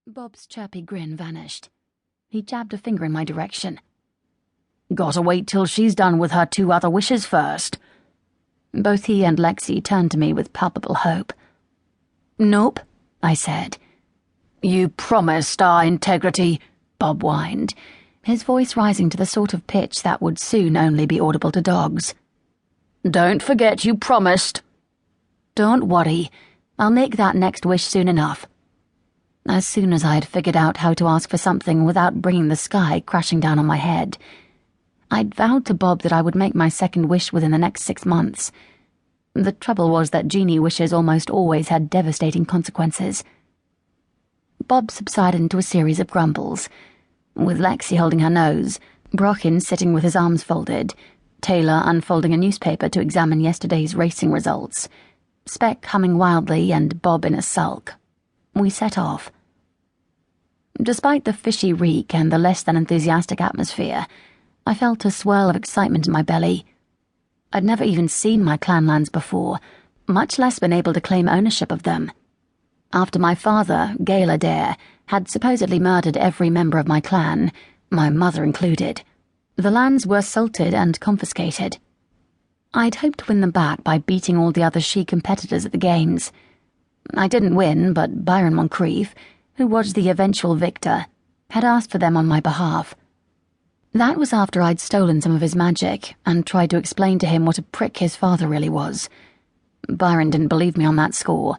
Bob's chirpy grin vanished. He jabbed a finger in my direction. "Gotta wait till she's done with her 2 other wishes first." Both he and Lexi turned to me with palpable hope. "Nope," I said. "You promised our integrity," Bob whined, his voice rising to the sort of pitch that would soon only be audible to dogs. "Don't forget you promised." "Don't worry, I'll make that next wish soon enough." As soon as I had figured out how to ask for something without bringing the sky crashing down on my head, I'd vowed to Bob that I would make my second wish within the next 6 months. The trouble was that genie wishes almost always had devastating consequences. Bob subsided into a series of grumbles, with Lexi holding her nose, Brocken sitting with his arms folded, Taylor unfolding a newspaper to examine yesterday's racing results, Spec humming wildly, and Bob in a sulk. We set off. Despite the fishy reek and the less than enthusiastic atmosphere, I felt a swirl of excitement in my belly. I'd never even seen my clan lands before, much less been able to claim ownership of them. After my father, Gale Adair, had supposedly murdered every member of my clan, my mother included, the lands were salted and confiscated. I'd hoped to win them back by beating all the other she competitors at the games. I didn't win, but Byron Moncrieffe, who was the eventual victor, had asked for them on my behalf. That was after I'd stolen some of his magic and tried to explain to him what a prick his father really was. Byron didn't believe me on that score,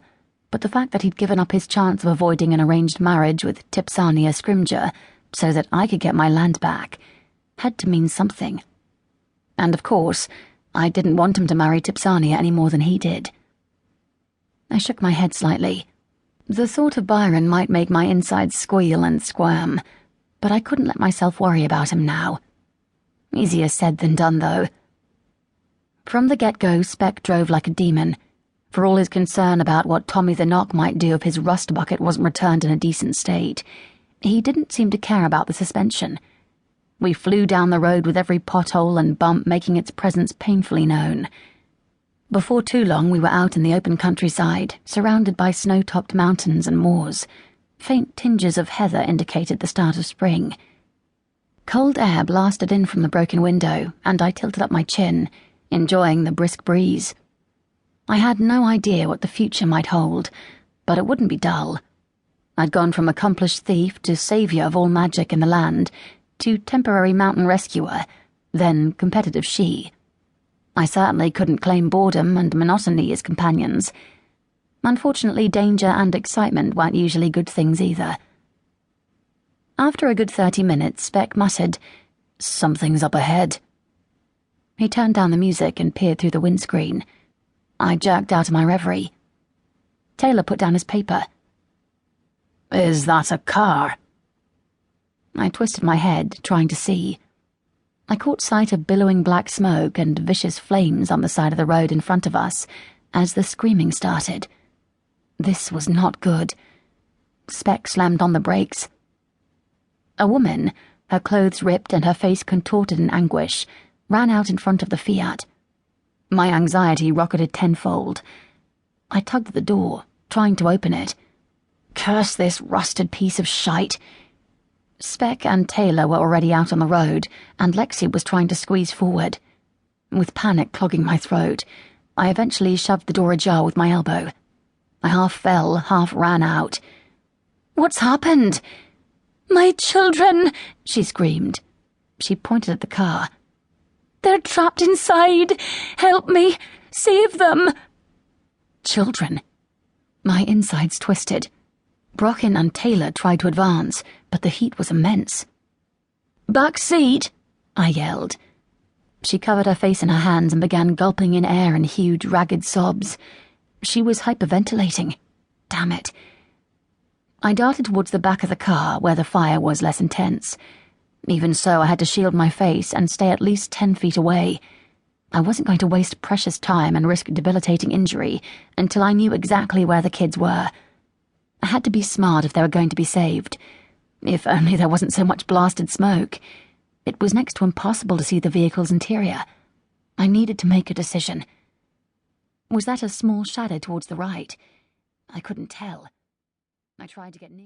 but the fact that he'd given up his chance of avoiding an arranged marriage with Tipsania Scrimger so that I could get my land back had to mean something. And of course, I didn't want him to marry Tipsania any more than he did. I shook my head slightly. The thought of Byron might make my insides squeal and squirm, but I couldn't let myself worry about him now. Easier said than done, though. From the get-go, Spec drove like a demon. For all his concern about what Tommy the Knock might do if his rust bucket wasn't returned in a decent state, he didn't seem to care about the suspension. We flew down the road with every pothole and bump making its presence painfully known. Before too long, we were out in the open countryside, surrounded by snow-topped mountains and moors. Faint tinges of heather indicated the start of spring. Cold air blasted in from the broken window, and I tilted up my chin, enjoying the brisk breeze. I had no idea what the future might hold, but it wouldn't be dull. I'd gone from accomplished thief to saviour of all magic in the land, to temporary mountain rescuer, then competitive she. I certainly couldn't claim boredom and monotony as companions. Unfortunately, danger and excitement weren't usually good things either. After a good 30 minutes, Spec muttered, "Something's up ahead." He turned down the music and peered through the windscreen. I jerked out of my reverie. Taylor put down his paper. "Is that a car?" I twisted my head, trying to see. I caught sight of billowing black smoke and vicious flames on the side of the road in front of us as the screaming started. This was not good. Spec slammed on the brakes. A woman, her clothes ripped and her face contorted in anguish, ran out in front of the Fiat. My anxiety rocketed tenfold. I tugged at the door, trying to open it. Curse this rusted piece of shite. Spec and Taylor were already out on the road, and Lexi was trying to squeeze forward. With panic clogging my throat, I eventually shoved the door ajar with my elbow. I half fell, half ran out. "What's happened?" "My children!" she screamed. She pointed at the car. "They're trapped inside! Help me! Save them!" Children. My insides twisted. Brocken and Taylor tried to advance, but the heat was immense. "Back seat!" I yelled. She covered her face in her hands and began gulping in air in huge, ragged sobs. She was hyperventilating. Damn it. I darted towards the back of the car, where the fire was less intense. Even so, I had to shield my face and stay at least 10 feet away. I wasn't going to waste precious time and risk debilitating injury until I knew exactly where the kids were. I had to be smart if they were going to be saved. If only there wasn't so much blasted smoke. It was next to impossible to see the vehicle's interior. I needed to make a decision. Was that a small shadow towards the right? I couldn't tell. I tried to get near.